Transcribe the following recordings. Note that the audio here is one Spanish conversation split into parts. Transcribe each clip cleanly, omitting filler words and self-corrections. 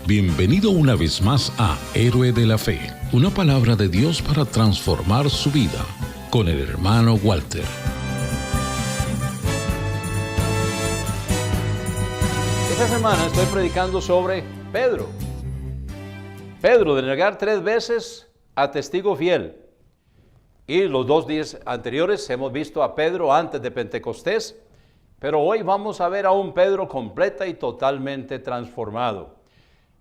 Bienvenido una vez más a Héroe de la Fe, una palabra de Dios para transformar su vida, con el hermano Walter. Esta semana estoy predicando sobre Pedro. Pedro, de negar 3 veces a testigo fiel. Y los 2 días anteriores hemos visto a Pedro antes de Pentecostés, pero hoy vamos a ver a un Pedro completa y totalmente transformado.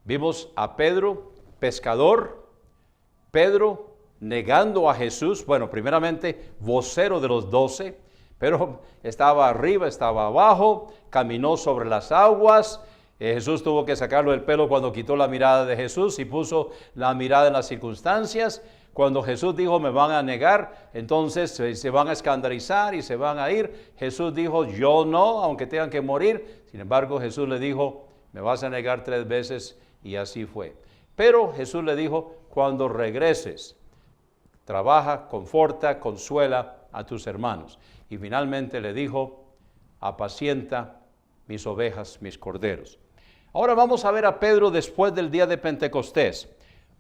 Vimos a Pedro, pescador, Pedro negando a Jesús, bueno, primeramente vocero de los 12, pero estaba arriba, estaba abajo, caminó sobre las aguas. Jesús tuvo que sacarlo del pelo cuando quitó la mirada de Jesús y puso la mirada en las circunstancias. Cuando Jesús dijo, me van a negar, entonces se van a escandalizar y se van a ir. Jesús dijo, yo no, aunque tengan que morir. Sin embargo, Jesús le dijo, me vas a negar 3 veces. Y así fue. Pero Jesús le dijo, cuando regreses, trabaja, conforta, consuela a tus hermanos. Y finalmente le dijo, apacienta mis ovejas, mis corderos. Ahora vamos a ver a Pedro después del día de Pentecostés.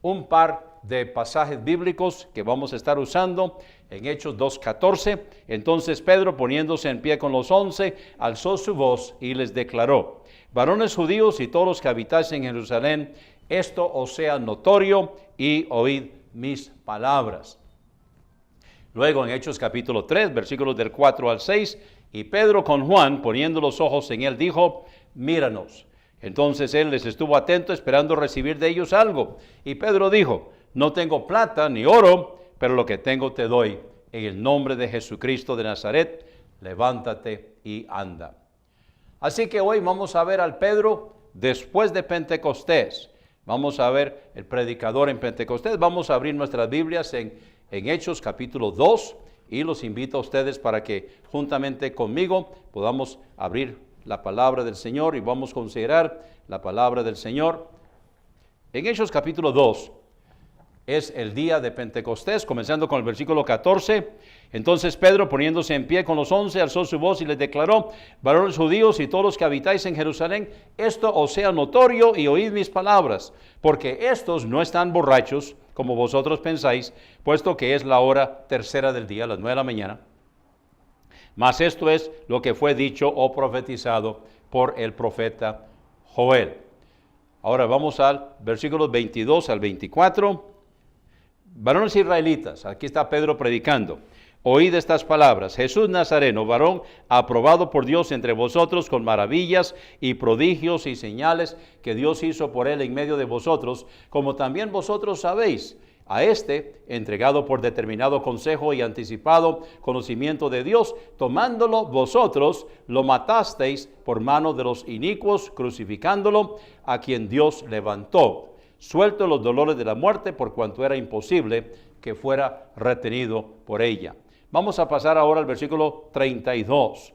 Un par de pasajes bíblicos que vamos a estar usando en Hechos 2:14. Entonces Pedro, poniéndose en pie con los 11, alzó su voz y les declaró, varones judíos y todos los que habitáis en Jerusalén, esto os sea notorio y oíd mis palabras. Luego en Hechos capítulo 3, versículos del 4 al 6, y Pedro con Juan, poniendo los ojos en él, dijo, míranos. Entonces él les estuvo atento, esperando recibir de ellos algo. Y Pedro dijo, no tengo plata ni oro, pero lo que tengo te doy. En el nombre de Jesucristo de Nazaret, levántate y anda. Así que hoy vamos a ver al Pedro después de Pentecostés. Vamos a ver el predicador en Pentecostés. Vamos a abrir nuestras Biblias en Hechos capítulo 2 y los invito a ustedes para que juntamente conmigo podamos abrir la palabra del Señor y vamos a considerar la palabra del Señor. En Hechos capítulo 2 es el día de Pentecostés, comenzando con el versículo 14. Entonces Pedro, poniéndose en pie con los 11, alzó su voz y les declaró, varones judíos y todos los que habitáis en Jerusalén, esto os sea notorio y oíd mis palabras, porque estos no están borrachos, como vosotros pensáis, puesto que es la hora tercera del día, las 9 de la mañana. Mas esto es lo que fue dicho o profetizado por el profeta Joel. Ahora vamos al versículos 22 al 24. Varones israelitas, aquí está Pedro predicando. Oíd estas palabras, Jesús Nazareno, varón aprobado por Dios entre vosotros con maravillas y prodigios y señales que Dios hizo por él en medio de vosotros, como también vosotros sabéis. A este, entregado por determinado consejo y anticipado conocimiento de Dios, tomándolo vosotros, lo matasteis por mano de los inicuos, crucificándolo, a quien Dios levantó, suelto los dolores de la muerte, por cuanto era imposible que fuera retenido por ella. Vamos a pasar ahora al versículo 32.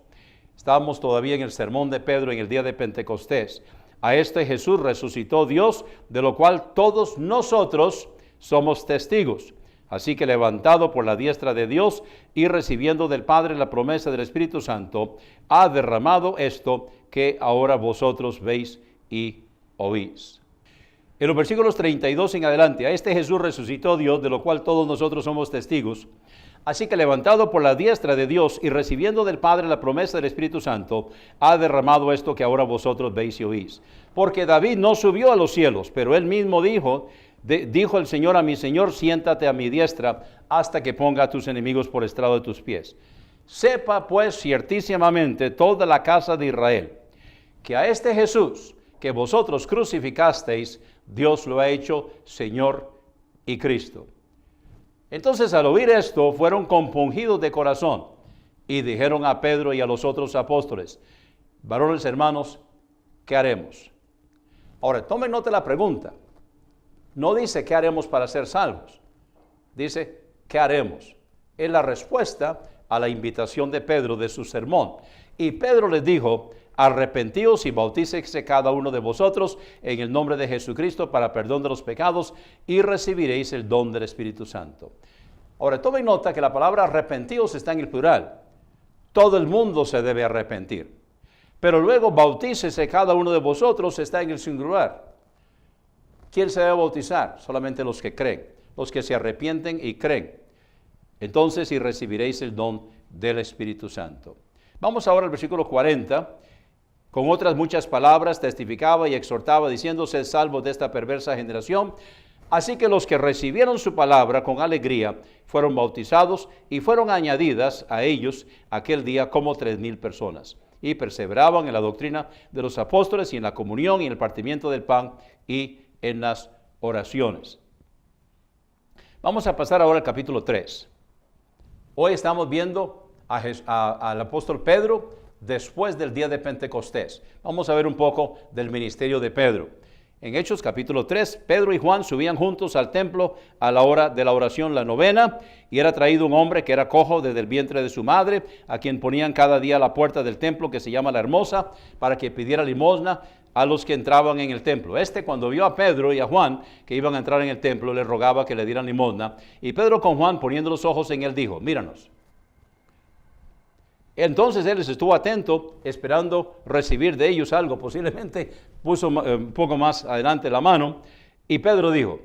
Estábamos todavía en el sermón de Pedro en el día de Pentecostés. A este Jesús resucitó Dios, de lo cual todos nosotros somos testigos. Así que levantado por la diestra de Dios y recibiendo del Padre la promesa del Espíritu Santo, ha derramado esto que ahora vosotros veis y oís. En los versículos 32 en adelante, a este Jesús resucitó Dios, de lo cual todos nosotros somos testigos. Así que levantado por la diestra de Dios y recibiendo del Padre la promesa del Espíritu Santo, ha derramado esto que ahora vosotros veis y oís. Porque David no subió a los cielos, pero él mismo dijo el Señor a mi Señor, siéntate a mi diestra hasta que ponga a tus enemigos por estrado de tus pies. Sepa pues ciertísimamente toda la casa de Israel, que a este Jesús que vosotros crucificasteis, Dios lo ha hecho Señor y Cristo. Entonces al oír esto fueron compungidos de corazón y dijeron a Pedro y a los otros apóstoles, varones hermanos, ¿qué haremos? Ahora tomen nota de la pregunta. No dice qué haremos para ser salvos. Dice qué haremos. Es la respuesta a la invitación de Pedro de su sermón. Y Pedro les dijo, arrepentíos y bautícese cada uno de vosotros en el nombre de Jesucristo para perdón de los pecados y recibiréis el don del Espíritu Santo. Ahora tomen nota que la palabra arrepentíos está en el plural. Todo el mundo se debe arrepentir. Pero luego bautícese cada uno de vosotros está en el singular. ¿Quién se debe bautizar? Solamente los que creen, los que se arrepienten y creen. Entonces, y recibiréis el don del Espíritu Santo. Vamos ahora al versículo 40. Con otras muchas palabras testificaba y exhortaba, diciendo: sed salvos de esta perversa generación. Así que los que recibieron su palabra con alegría fueron bautizados, y fueron añadidas a ellos aquel día como 3,000 personas. Y perseveraban en la doctrina de los apóstoles, y en la comunión, y en el partimiento del pan, y en las oraciones. Vamos a pasar ahora al capítulo 3. Hoy estamos viendo al apóstol Pedro después del día de Pentecostés. Vamos a ver un poco del ministerio de Pedro. En Hechos capítulo 3, Pedro y Juan subían juntos al templo a la hora de la oración, la novena, y era traído un hombre que era cojo desde el vientre de su madre, a quien ponían cada día a la puerta del templo, que se llama La Hermosa, para que pidiera limosna a los que entraban en el templo. Cuando vio a Pedro y a Juan que iban a entrar en el templo, le rogaba que le dieran limosna, y Pedro con Juan, poniendo los ojos en él, dijo: míranos. Entonces él les estuvo atento, esperando recibir de ellos algo. Posiblemente puso un poco más adelante la mano, y Pedro dijo: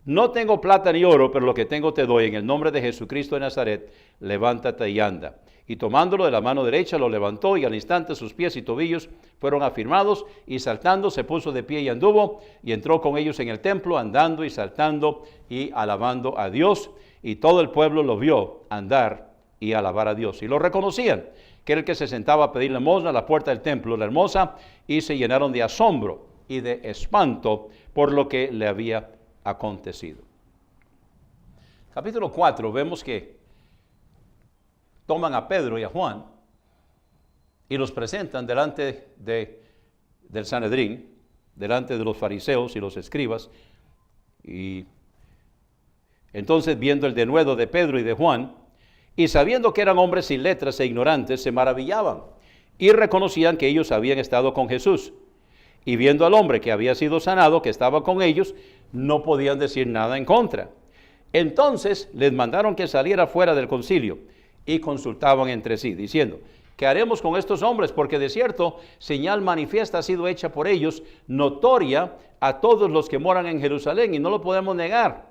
no tengo plata ni oro, pero lo que tengo te doy. En el nombre de Jesucristo de Nazaret, levántate y anda. Y tomándolo de la mano derecha, lo levantó, y al instante sus pies y tobillos fueron afirmados, y saltando se puso de pie y anduvo, y entró con ellos en el templo, andando y saltando y alabando a Dios. Y todo el pueblo lo vio andar y alabar a Dios, y lo reconocían, que era el que se sentaba a pedir limosna a la puerta del templo, La Hermosa, y se llenaron de asombro y de espanto por lo que le había acontecido. Capítulo 4, vemos que toman a Pedro y a Juan y los presentan delante del Sanedrín, delante de los fariseos y los escribas, y entonces, viendo el denuedo de Pedro y de Juan, y sabiendo que eran hombres sin letras e ignorantes, se maravillaban y reconocían que ellos habían estado con Jesús. Y viendo al hombre que había sido sanado, que estaba con ellos, no podían decir nada en contra. Entonces les mandaron que saliera fuera del concilio, y consultaban entre sí, diciendo: ¿qué haremos con estos hombres? Porque de cierto, señal manifiesta ha sido hecha por ellos, notoria a todos los que moran en Jerusalén, y no lo podemos negar.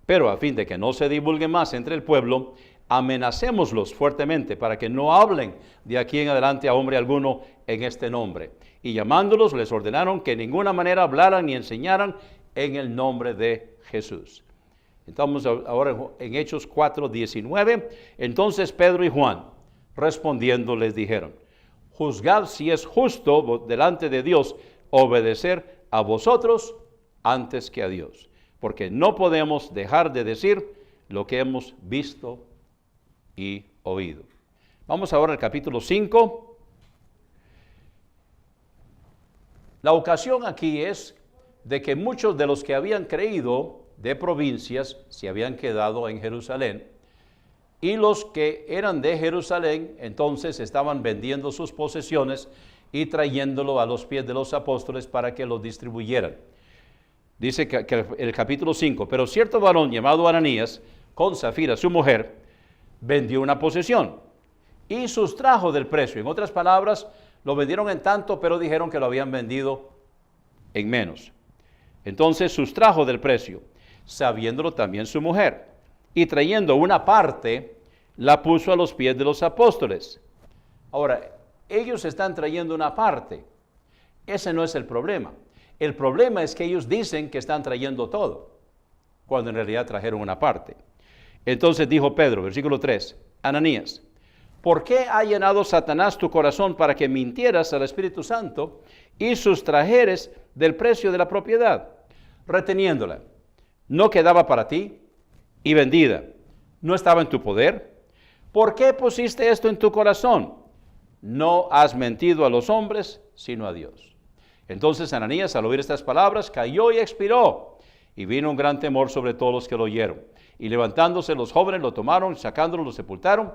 Pero a fin de que no se divulgue más entre el pueblo, amenacémoslos fuertemente para que no hablen de aquí en adelante a hombre alguno en este nombre. Y llamándolos, les ordenaron que en ninguna manera hablaran ni enseñaran en el nombre de Jesús. Estamos ahora en Hechos 4:19. Entonces Pedro y Juan, respondiendo, les dijeron: juzgad si es justo delante de Dios obedecer a vosotros antes que a Dios, porque no podemos dejar de decir lo que hemos visto y oído. Vamos ahora al capítulo 5. La ocasión aquí es de que muchos de los que habían creído de provincias se habían quedado en Jerusalén, y los que eran de Jerusalén entonces estaban vendiendo sus posesiones y trayéndolo a los pies de los apóstoles para que los distribuyeran. Dice que el capítulo 5, pero cierto varón llamado Ananías, con Zafira su mujer, vendió una posesión y sustrajo del precio. En otras palabras, lo vendieron en tanto, pero dijeron que lo habían vendido en menos. Entonces sustrajo del precio, sabiéndolo también su mujer, y trayendo una parte, la puso a los pies de los apóstoles. Ahora, ellos están trayendo una parte. Ese no es el problema. El problema es que ellos dicen que están trayendo todo, cuando en realidad trajeron una parte. Entonces dijo Pedro, versículo 3, Ananías, ¿por qué ha llenado Satanás tu corazón para que mintieras al Espíritu Santo y sustrajeres del precio de la propiedad, reteniéndola? ¿No quedaba para ti? Y vendida, ¿no estaba en tu poder? ¿Por qué pusiste esto en tu corazón? No has mentido a los hombres, sino a Dios. Entonces Ananías, al oír estas palabras, cayó y expiró, y vino un gran temor sobre todos los que lo oyeron. Y levantándose los jóvenes lo tomaron, sacándolo, lo sepultaron.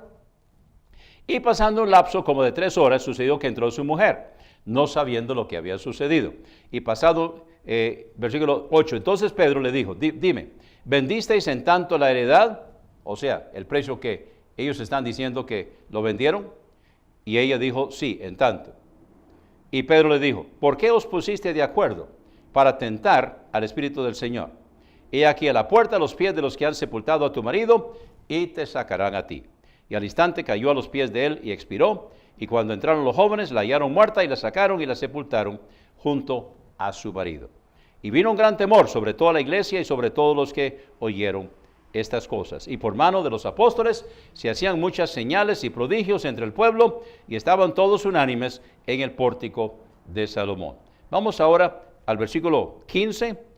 Y pasando un lapso como de 3 horas, sucedió que entró su mujer, no sabiendo lo que había sucedido. Y pasado, versículo 8, entonces Pedro le dijo, dime, ¿vendisteis en tanto la heredad? O sea, el precio que ellos están diciendo que lo vendieron. Y ella dijo, sí, en tanto. Y Pedro le dijo, ¿por qué os pusiste de acuerdo? para tentar al Espíritu del Señor. He aquí a la puerta los pies de los que han sepultado a tu marido, y te sacarán a ti. Y al instante cayó a los pies de él y expiró. Y cuando entraron los jóvenes, la hallaron muerta y la sacaron y la sepultaron junto a su marido. Y vino un gran temor sobre toda la iglesia y sobre todos los que oyeron estas cosas. Y por mano de los apóstoles se hacían muchas señales y prodigios entre el pueblo, y estaban todos unánimes en el pórtico de Salomón. Vamos ahora al versículo 15.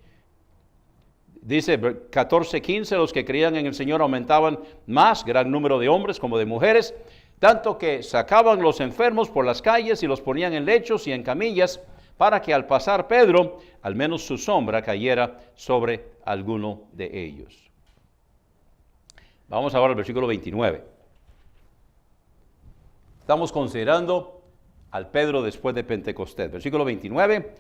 Dice 14:15, los que creían en el Señor aumentaban más, gran número de hombres como de mujeres, tanto que sacaban los enfermos por las calles y los ponían en lechos y en camillas, para que al pasar Pedro, al menos su sombra cayera sobre alguno de ellos. Vamos ahora al versículo 29. Estamos considerando al Pedro después de Pentecostés. Versículo 29.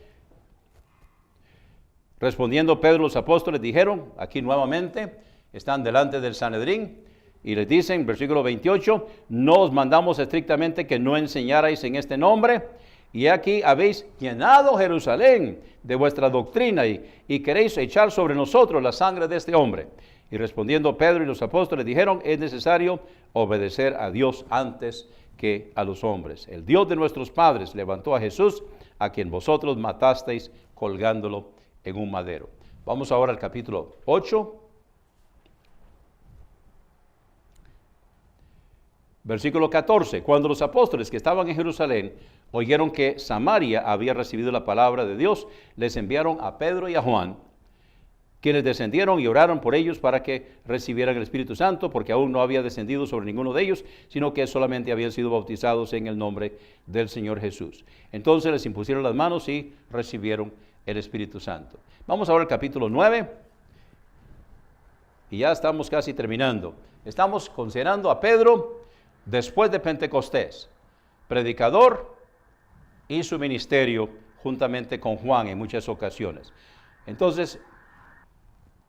Respondiendo Pedro, los apóstoles dijeron, aquí nuevamente, están delante del Sanedrín, y les dicen, versículo 28, no os mandamos estrictamente que no enseñarais en este nombre, y aquí habéis llenado Jerusalén de vuestra doctrina, y queréis echar sobre nosotros la sangre de este hombre. Y respondiendo Pedro y los apóstoles dijeron, es necesario obedecer a Dios antes que a los hombres. El Dios de nuestros padres levantó a Jesús, a quien vosotros matasteis colgándolo en un madero. Vamos ahora al capítulo 8, versículo 14. Cuando los apóstoles que estaban en Jerusalén oyeron que Samaria había recibido la palabra de Dios, les enviaron a Pedro y a Juan, quienes descendieron y oraron por ellos para que recibieran el Espíritu Santo, porque aún no había descendido sobre ninguno de ellos, sino que solamente habían sido bautizados en el nombre del Señor Jesús. Entonces les impusieron las manos y recibieron el Espíritu Santo. Vamos ahora al capítulo 9, y ya estamos casi terminando. Estamos considerando a Pedro después de Pentecostés, predicador, y su ministerio juntamente con Juan en muchas ocasiones. Entonces,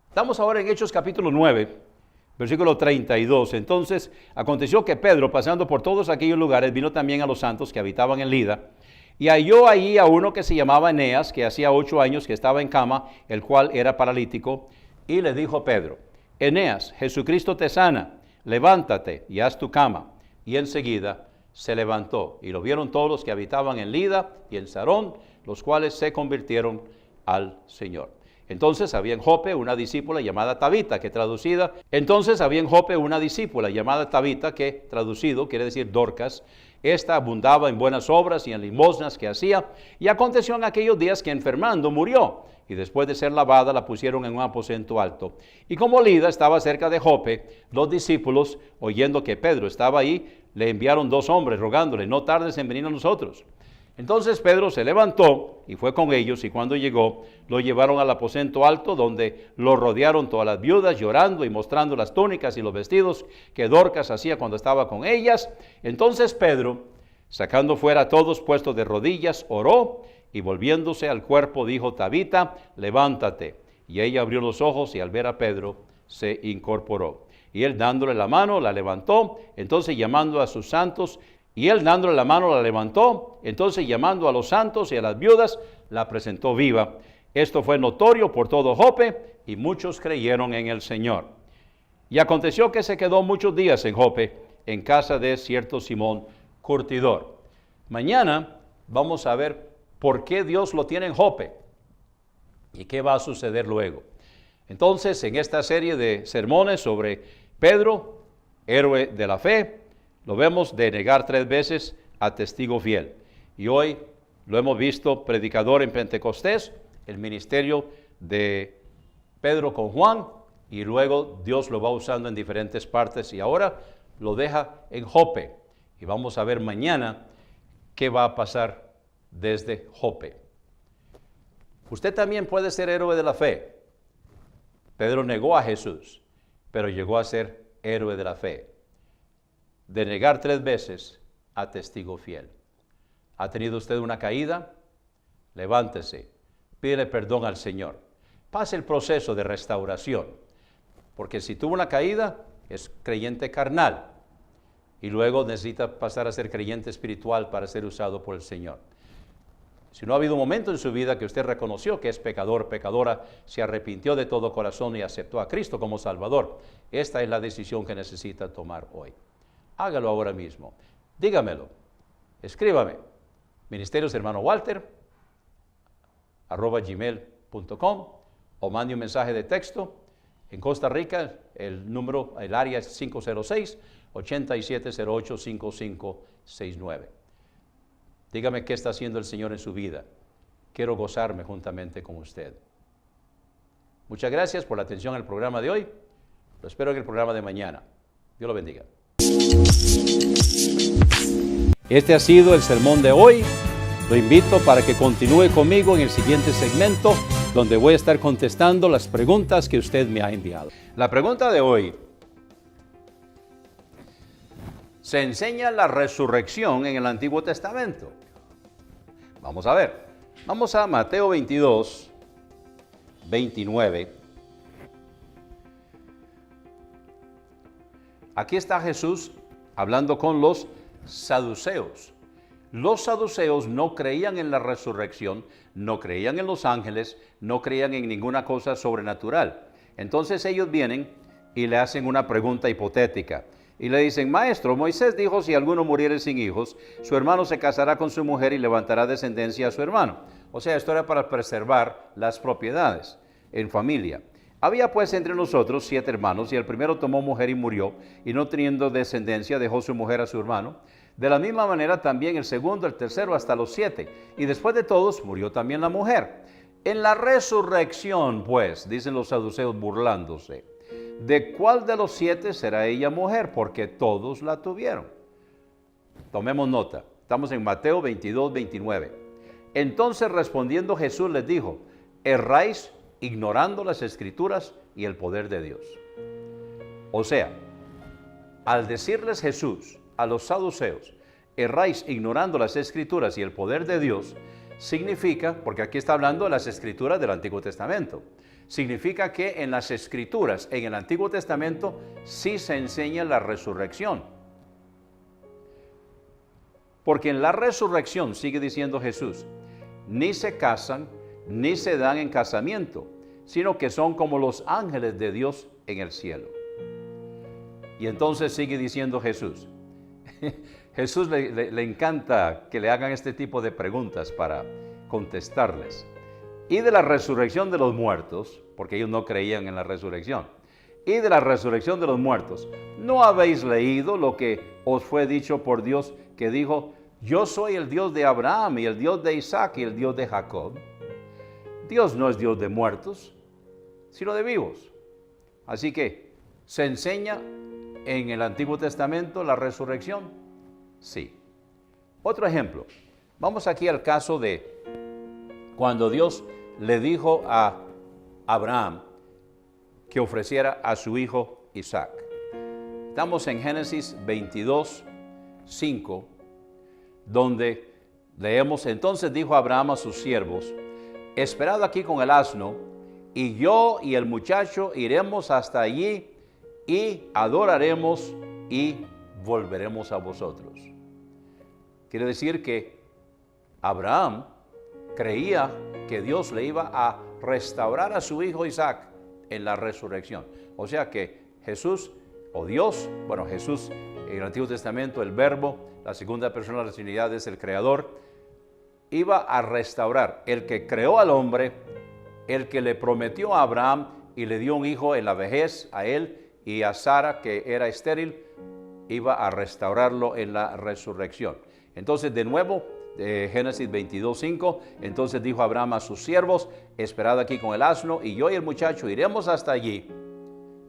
estamos ahora en Hechos capítulo 9, versículo 32. Entonces, aconteció que Pedro, pasando por todos aquellos lugares, vino también a los santos que habitaban en Lida, y halló allí a uno que se llamaba Eneas, que hacía 8 años que estaba en cama, el cual era paralítico, y le dijo a Pedro, Eneas, Jesucristo te sana, levántate y haz tu cama. Y enseguida se levantó, y lo vieron todos los que habitaban en Lida y en Sarón, los cuales se convirtieron al Señor. Entonces había en Jope una discípula llamada Tabita, que traducido quiere decir Dorcas. Esta abundaba en buenas obras y en limosnas que hacía, y aconteció en aquellos días que enfermando murió, y después de ser lavada la pusieron en un aposento alto. Y como Lida estaba cerca de Jope, los discípulos, oyendo que Pedro estaba ahí, le enviaron 2 hombres rogándole, no tardes en venir a nosotros. Entonces Pedro se levantó y fue con ellos, y cuando llegó, lo llevaron al aposento alto, donde lo rodearon todas las viudas, llorando y mostrando las túnicas y los vestidos que Dorcas hacía cuando estaba con ellas. Entonces Pedro, sacando fuera a todos puestos de rodillas, oró, y volviéndose al cuerpo dijo, Tabita, levántate. Y ella abrió los ojos, y al ver a Pedro, se incorporó. Y él dándole la mano, la levantó. Entonces llamando a sus santos, y él dándole la mano la levantó, entonces llamando a los santos y a las viudas, la presentó viva. Esto fue notorio por todo Jope, y muchos creyeron en el Señor. Y aconteció que se quedó muchos días en Jope, en casa de cierto Simón curtidor. Mañana vamos a ver por qué Dios lo tiene en Jope y qué va a suceder luego. Entonces, en esta serie de sermones sobre Pedro, héroe de la fe, lo vemos de negar 3 veces a testigo fiel. Y hoy lo hemos visto predicador en Pentecostés, el ministerio de Pedro con Juan, y luego Dios lo va usando en diferentes partes, y ahora lo deja en Jope. Y vamos a ver mañana qué va a pasar desde Jope. Usted también puede ser héroe de la fe. Pedro negó a Jesús, pero llegó a ser héroe de la fe. De negar 3 veces a testigo fiel. ¿Ha tenido usted una caída? Levántese, pídele perdón al Señor. Pase el proceso de restauración, porque si tuvo una caída, es creyente carnal, y luego necesita pasar a ser creyente espiritual para ser usado por el Señor. Si no ha habido un momento en su vida que usted reconoció que es pecador, pecadora, se arrepintió de todo corazón y aceptó a Cristo como Salvador, esta es la decisión que necesita tomar hoy. Hágalo ahora mismo. Dígamelo. Escríbame. Ministerios Hermano Walter @gmail.com o mande un mensaje de texto. En Costa Rica, el área es 506-8708-5569. Dígame qué está haciendo el Señor en su vida. Quiero gozarme juntamente con usted. Muchas gracias por la atención al programa de hoy. Lo espero en el programa de mañana. Dios lo bendiga. Este ha sido el sermón de hoy. Lo invito para que continúe conmigo en el siguiente segmento, donde voy a estar contestando las preguntas que usted me ha enviado. La pregunta de hoy: ¿se enseña la resurrección en el Antiguo Testamento? Vamos a ver. Vamos a Mateo 22, 29. Aquí está Jesús hablando con los saduceos. Los saduceos no creían en la resurrección, no creían en los ángeles, no creían en ninguna cosa sobrenatural. Entonces ellos vienen y le hacen una pregunta hipotética. Y le dicen: Maestro, Moisés dijo, si alguno muriere sin hijos, su hermano se casará con su mujer y levantará descendencia a su hermano. O sea, esto era para preservar las propiedades en familia. Había pues entre nosotros 7 hermanos, y el primero tomó mujer y murió, y no teniendo descendencia dejó su mujer a su hermano. De la misma manera también el segundo, el tercero, hasta los 7. Y después de todos murió también la mujer. En la resurrección, pues, dicen los saduceos burlándose, ¿de cuál de los 7 será ella mujer? Porque todos la tuvieron. Tomemos nota. Estamos en Mateo 22, 29. Entonces respondiendo Jesús les dijo: erráis ignorando las Escrituras y el poder de Dios. O sea, al decirles Jesús a los saduceos: erráis ignorando las Escrituras y el poder de Dios, significa, porque aquí está hablando de las Escrituras del Antiguo Testamento, significa que en las Escrituras, en el Antiguo Testamento, sí se enseña la resurrección. Porque en la resurrección, sigue diciendo Jesús, ni se casan, ni se dan en casamiento, sino que son como los ángeles de Dios en el cielo. Y entonces sigue diciendo Jesús. Jesús le encanta que le hagan este tipo de preguntas para contestarles. Y de la resurrección de los muertos, porque ellos no creían en la resurrección, y de la resurrección de los muertos, ¿no habéis leído lo que os fue dicho por Dios, que dijo: yo soy el Dios de Abraham y el Dios de Isaac y el Dios de Jacob? Dios no es Dios de muertos, sino de vivos. Así que, ¿se enseña en el Antiguo Testamento la resurrección? Sí. Otro ejemplo. Vamos aquí al caso de cuando Dios le dijo a Abraham que ofreciera a su hijo Isaac. Estamos en Génesis 22, 5, donde leemos: entonces dijo Abraham a sus siervos: esperad aquí con el asno, y yo y el muchacho iremos hasta allí y adoraremos y volveremos a vosotros. Quiere decir que Abraham creía que Dios le iba a restaurar a su hijo Isaac en la resurrección. O sea que Jesús, o Dios, bueno, Jesús en el Antiguo Testamento, el Verbo, la segunda persona de la Trinidad, es el Creador, iba a restaurar. El que creó al hombre, el que le prometió a Abraham y le dio un hijo en la vejez a él y a Sara, que era estéril, iba a restaurarlo en la resurrección. Entonces, de nuevo, Génesis 22, 5, entonces dijo Abraham a sus siervos: esperad aquí con el asno, y yo y el muchacho iremos hasta allí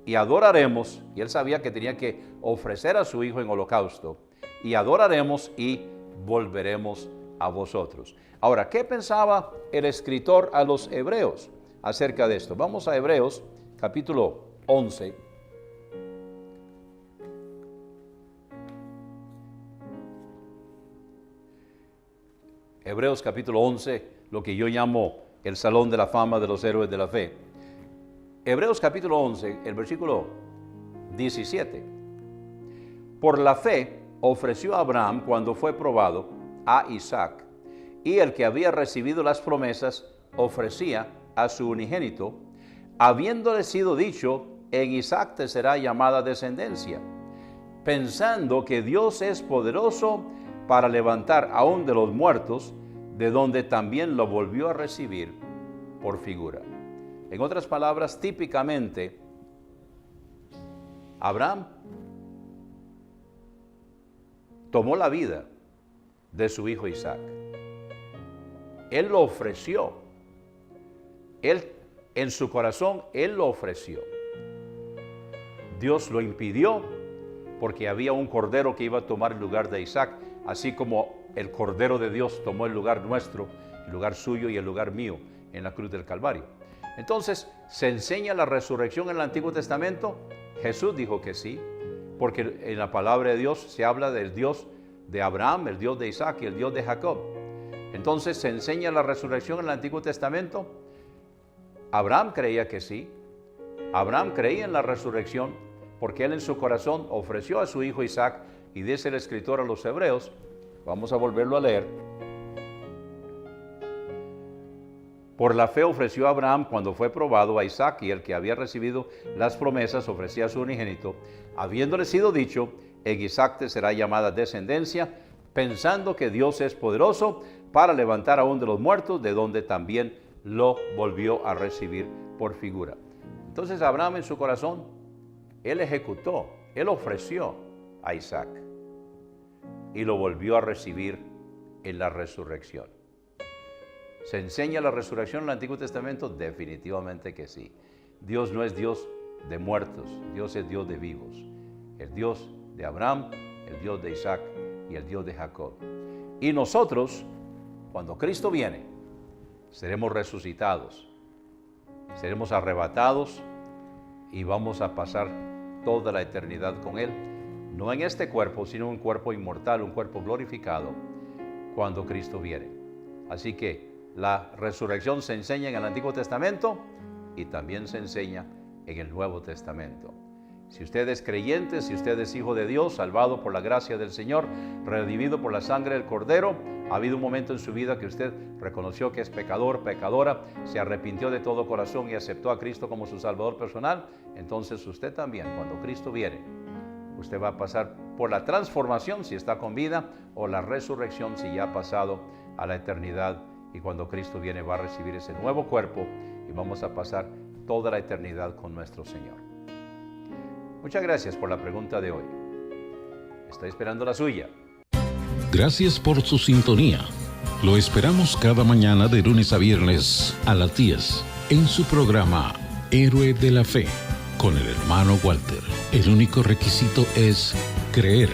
y adoraremos. Y él sabía que tenía que ofrecer a su hijo en holocausto, y adoraremos y volveremos a vosotros. Ahora, ¿qué pensaba el escritor a los hebreos acerca de esto? Vamos a Hebreos capítulo 11. Hebreos capítulo 11, lo que yo llamo el Salón de la Fama de los Héroes de la Fe. Hebreos capítulo 11, el versículo 17. Por la fe ofreció a Abraham, cuando fue probado, a Isaac, y el que había recibido las promesas ofrecía a su unigénito, habiéndole sido dicho, en Isaac te será llamada descendencia, pensando que Dios es poderoso para levantar aún de los muertos, de donde también lo volvió a recibir por figura. En otras palabras, típicamente, Abraham tomó la vida de su hijo Isaac. Él lo ofreció. Él, en su corazón, él lo ofreció. Dios lo impidió porque había un cordero que iba a tomar el lugar de Isaac, así como el cordero de Dios tomó el lugar nuestro, el lugar suyo y el lugar mío en la cruz del Calvario. Entonces, ¿se enseña la resurrección en el Antiguo Testamento? Jesús dijo que sí, porque en la palabra de Dios se habla del Dios de Abraham, el Dios de Isaac y el Dios de Jacob. Entonces, ¿se enseña la resurrección en el Antiguo Testamento? Abraham creía que sí. Abraham creía en la resurrección porque él en su corazón ofreció a su hijo Isaac, y dice el escritor a los Hebreos, vamos a volverlo a leer. Por la fe ofreció Abraham cuando fue probado a Isaac, y el que había recibido las promesas ofrecía a su unigénito, habiéndole sido dicho, en Isaac te será llamada descendencia, pensando que Dios es poderoso para levantar aún de los muertos, de donde también lo volvió a recibir por figura. Entonces Abraham en su corazón, él ejecutó, él ofreció a Isaac y lo volvió a recibir en la resurrección. ¿Se enseña la resurrección en el Antiguo Testamento? Definitivamente que sí. Dios no es Dios de muertos, Dios es Dios de vivos. El Dios de Abraham, el Dios de Isaac y el Dios de Jacob. Y nosotros, cuando Cristo viene, seremos resucitados, seremos arrebatados y vamos a pasar toda la eternidad con Él, no en este cuerpo, sino un cuerpo inmortal, un cuerpo glorificado, cuando Cristo viene. Así que la resurrección se enseña en el Antiguo Testamento y también se enseña en el Nuevo Testamento. Si usted es creyente, si usted es hijo de Dios, salvado por la gracia del Señor, redimido por la sangre del Cordero, ha habido un momento en su vida que usted reconoció que es pecador, pecadora, se arrepintió de todo corazón y aceptó a Cristo como su Salvador personal, entonces usted también, cuando Cristo viene, usted va a pasar por la transformación si está con vida, o la resurrección si ya ha pasado a la eternidad, y cuando Cristo viene va a recibir ese nuevo cuerpo y vamos a pasar toda la eternidad con nuestro Señor. Muchas gracias por la pregunta de hoy. Estoy esperando la suya. Gracias por su sintonía. Lo esperamos cada mañana de lunes a viernes a las 10 en su programa Héroe de la Fe con el hermano Walter. El único requisito es creer.